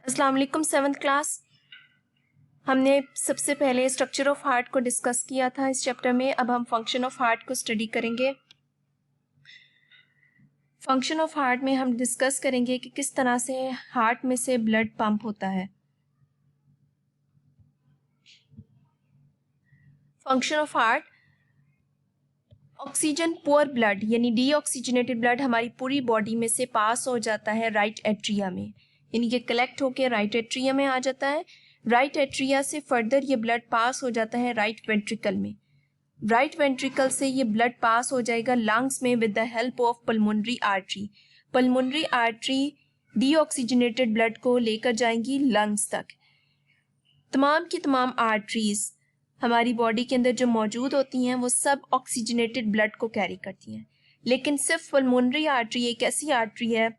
अस्सलाम वालेकुम। 7th class हमने सबसे पहले स्ट्रक्चर ऑफ हार्ट को डिस्कस किया था इस चैप्टर में। अब हम फंक्शन ऑफ हार्ट को स्टडी करेंगे। फंक्शन ऑफ हार्ट में हम डिस्कस करेंगे कि किस तरह से हार्ट में से ब्लड पंप होता है। Function of heart, oxygen poor blood यानी डीऑक्सीजनेटेड ब्लड हमारी पूरी बॉडी में से पास हो जाता है राइट एट्रिया में, यानी कि कलेक्ट होकर राइट एट्रिया में आ जाता है। राइट एट्रिया से फर्दर ये ब्लड पास हो जाता है राइट वेंट्रिकल में। राइट वेंट्रिकल से ये ब्लड पास हो जाएगा लंग्स में with the help of pulmonary artery. Pulmonary artery deoxygenated blood को लेकर जाएंगी लंग्स तक। तमाम की तमाम आर्टरीज हमारी बॉडी के अंदर जो मौजूद होती हैं वो सब ऑक्सीजनेटेड ब्लड को कैरी करती हैं, लेकिन सिर्फ पल्मोनरी आर्टरी एक ऐसी आर्टरी है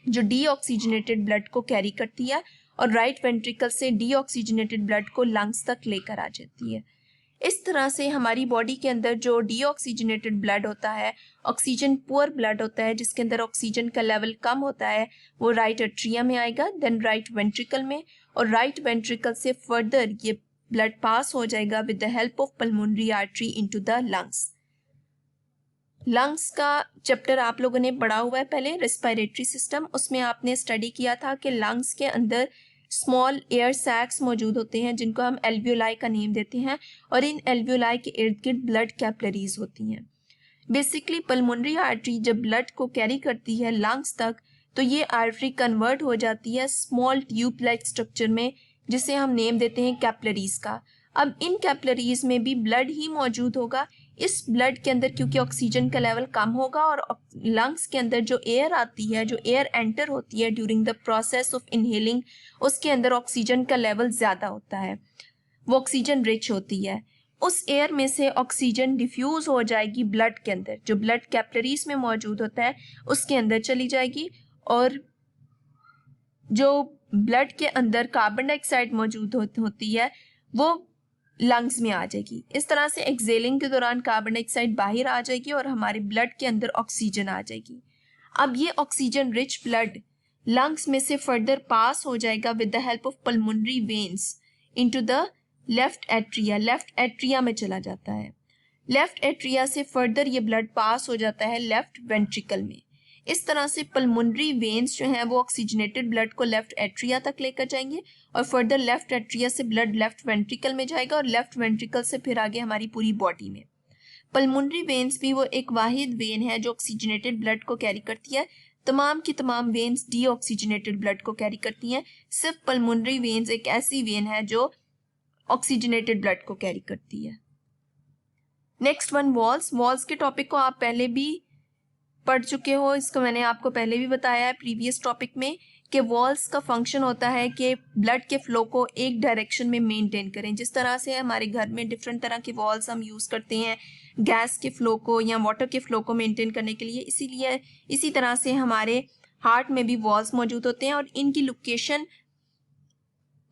जो डीऑक्सीजनेटेड ब्लड को कैरी करती है और राइट वेंट्रिकल से डीऑक्सीजनेटेड ब्लड को लंग्स तक लेकर आ जाती है। इस तरह से हमारी बॉडी के अंदर जो डीऑक्सीजनेटेड ब्लड होता है, ऑक्सीजन पुअर ब्लड होता है, जिसके अंदर ऑक्सीजन का लेवल कम होता है, वो राइट एट्रिया में आएगा, देन राइट वेंट्रिकल में, और राइट वेंट्रिकल से फर्दर ये ब्लड पास हो जाएगा with the help of pulmonary artery into the lungs. Lungs का चैप्टर आप लोगों ने पढ़ा हुआ है पहले, रेस्पिरेटरी सिस्टम। उसमें आपने स्टडी किया था कि लंग्स के अंदर स्मॉल एयर सैक्स मौजूद होते हैं जिनको हम एल्वियोलाई का नेम देते हैं, और इन एल्वियोलाई के इर्द गिर्द ब्लड कैपिलरीज होती हैं। बेसिकली पल्मोनरी आर्टरी जब ब्लड को कैरी करती है लंग्स तक तो ये आर्टरी कन्वर्ट हो जाती है स्मॉल ट्यूब लाइक स्ट्रक्चर में, जिसे हम नेम देते हैं कैपिलरीज का। अब इन कैपिलरीज में भी ब्लड ही मौजूद होगा। इस ब्लड के अंदर क्योंकि ऑक्सीजन का लेवल कम होगा और लंग्स के अंदर जो एयर आती है, जो एयर एंटर होती है during the process of inhaling, उसके अंदर ऑक्सीजन का लेवल ज़्यादा होता है, वो ऑक्सीजन रिच होती है। उस एयर में से ऑक्सीजन डिफ्यूज हो जाएगी ब्लड के अंदर, जो ब्लड कैपिलरीज में मौजूद होता है उसके अंदर चली जाएगी, और जो ब्लड के अंदर कार्बन डाइऑक्साइड मौजूद होती है वो लंग्स में आ जाएगी। इस तरह से एक्सेलिंग के दौरान कार्बन डाइऑक्साइड बाहर आ जाएगी और हमारे ब्लड के अंदर ऑक्सीजन आ जाएगी। अब ये ऑक्सीजन रिच ब्लड लंग्स में से फर्दर पास हो जाएगा with the help of pulmonary veins into the left atria. Left atria में चला जाता है। लेफ्ट एट्रिया से फर्दर ये ब्लड पास हो जाता है लेफ्ट वेंट्रिकल में। इस तरह से पल्मोनरी वेन्स जो हैं वो ऑक्सीजनेटेड ब्लड को लेफ्ट एट्रिया तक लेकर जाएंगे, और फर्दर लेफ्ट एट्रिया से ब्लड लेफ्ट वेंट्रिकल में जाएगा, और लेफ्ट वेंट्रिकल से फिर आगे हमारी पूरी बॉडी में। पल्मोनरी वेन्स भी वो एक वाहिद वेन है जो ऑक्सीजनेटेड ब्लड को कैरी करती है। तमाम की तमाम वेन्स डीऑक्सीजनेटेड ब्लड को कैरी करती हैं, सिर्फ पल्मोनरी वेन्स एक ऐसी वेन है जो ऑक्सीजनेटेड ब्लड को कैरी करती है। Next one walls. वॉल्स के टॉपिक को आप पहले भी पढ़ चुके हो, इसको मैंने आपको पहले भी बताया है प्रीवियस टॉपिक में कि वॉल्स का फंक्शन होता है कि ब्लड के फ्लो को एक डायरेक्शन में मेंटेन करें। जिस तरह से हमारे घर में डिफरेंट तरह के वॉल्स हम यूज़ करते हैं गैस के फ्लो को या वाटर के फ्लो को मेंटेन करने के लिए, इसीलिए इसी तरह से हमारे हार्ट में भी वॉल्स मौजूद होते हैं, और इनकी लोकेशन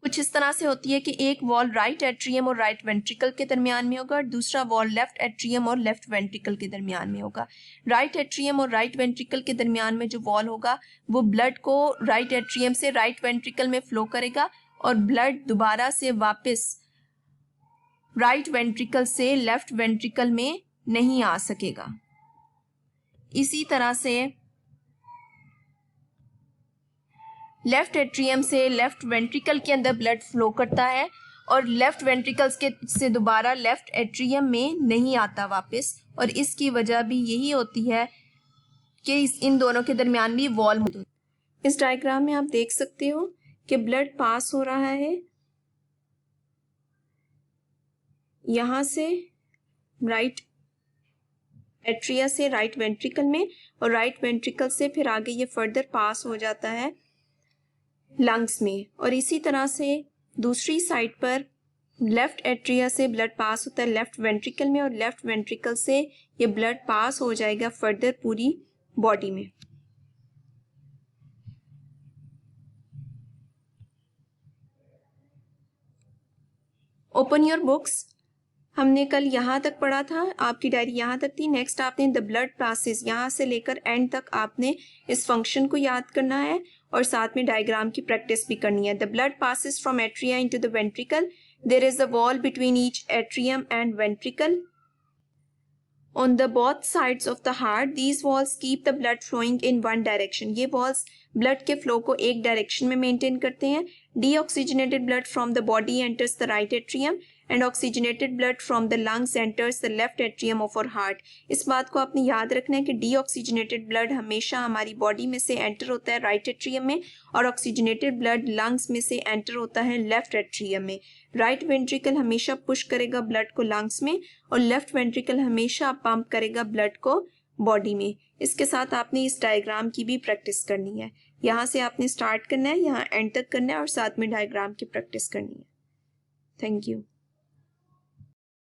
कुछ इस तरह से होती है कि एक वॉल राइट एट्रियम और राइट वेंट्रिकल के दरमियान में होगा, और दूसरा वॉल लेफ्ट एट्रियम और लेफ्ट वेंट्रिकल के दरमियान में होगा। राइट एट्रियम और राइट वेंट्रिकल के दरमियान में जो वॉल होगा वो ब्लड को राइट एट्रियम से राइट वेंट्रिकल में फ्लो करेगा, और ब्लड दोबारा से वापस राइट वेंट्रिकल से लेफ्ट वेंट्रिकल में नहीं आ सकेगा। इसी तरह से लेफ्ट एट्रियम से लेफ्ट वेंट्रिकल के अंदर ब्लड फ्लो करता है, और लेफ्ट वेंट्रिकल्स के से दोबारा लेफ्ट एट्रियम में नहीं आता वापस, और इसकी वजह भी यही होती है कि इन दोनों के दरमियान भी वॉल मौजूद। इस डायग्राम में आप देख सकते हो कि ब्लड पास हो रहा है यहाँ से राइट एट्रिया से राइट वेंट्रिकल में, और राइट वेंट्रिकल से फिर आगे ये फर्दर पास हो जाता है लंग्स में, और इसी तरह से दूसरी साइड पर लेफ्ट एट्रिया से ब्लड पास होता है लेफ्ट वेंट्रिकल में, और लेफ्ट वेंट्रिकल से ये ब्लड पास हो जाएगा फर्दर पूरी बॉडी में। Open your books. हमने कल यहाँ तक पढ़ा था, आपकी डायरी यहाँ तक थी। नेक्स्ट आपने द ब्लड पासिस, यहाँ से लेकर एंड तक आपने इस फंक्शन को याद करना है और साथ में डायग्राम की प्रैक्टिस भी करनी है। The blood passes from atria into the ventricle, there is a wall between each atrium and ventricle on the both sides of the heart. These walls keep the blood flowing in one direction. ये walls blood के flow को एक direction में maintain करते हैं। Deoxygenated blood from the body enters the right atrium and oxygenated blood from the lungs enters the left atrium of our heart. इस बात को आपने याद रखना है कि deoxygenated blood हमेशा हमारी body में से enter होता है right atrium में और oxygenated blood lungs में से enter होता है left atrium में। राइट वेंट्रिकल हमेशा पुश करेगा ब्लड को लंग्स में और लेफ्ट वेंट्रिकल हमेशा पंप करेगा ब्लड को बॉडी में। इसके साथ आपने इस डायग्राम की भी प्रैक्टिस करनी है। यहाँ से आपने स्टार्ट करना है, यहाँ एंड तक करना है और साथ में डायग्राम की प्रैक्टिस करनी है। Thank you.